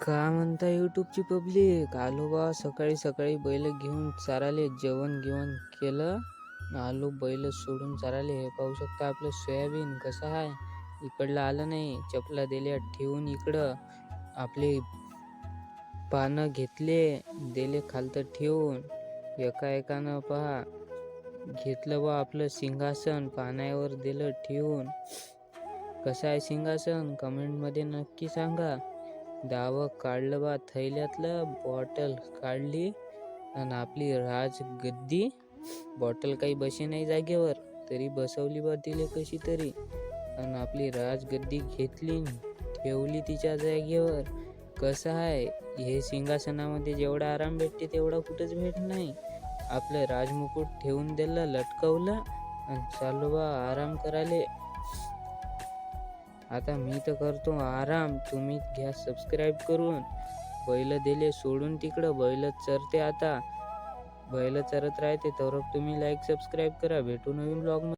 का म्हणता यूट्यूबची पब्लिक? आलो बा सकाळी सकाळी बैल घेऊन चाराले, जेवण गिवण केलं न आलो बैल सोडून चाराले. हे पाहू शकता आपलं सोयाबीन कसं आहे. इकडलं आलं नाही, चपला दिल्या ठेवून इकडं आपले पानं घेतले, दिले खालतं ठेवून. एका एकानं पहा घेतलं बा आपलं सिंहासन, पाण्यावर दिलं ठेवून. कसं आहे सिंहासन कमेंटमध्ये नक्की सांगा. दावं काढलं बा थैल्यातलं, बॉटल काढली आणि आपली राजगद्दी. बॉटल काही बसे नाही जागेवर, तरी बसवली बा तिले कशी तरी. आणि आपली राजगद्दी घेतली, ठेवली तिच्या जागेवर. कसं आहे हे सिंहासनामध्ये जेवढा आराम भेटते तेवढा कुठंच भेट नाही. आपलं राजमुकुट ठेवून दिलं, लटकवलं आणि चालू बा आराम करायले. आता मी तर करतो आराम, तुम्ही घ्या सबस्क्राईब करून. बैल दिले सोडून तिकडं, बैल चरते आता. बैल चरत राहते तर तुम्ही लाईक सबस्क्राईब करा. भेटू नवीन ब्लॉग मध्ये.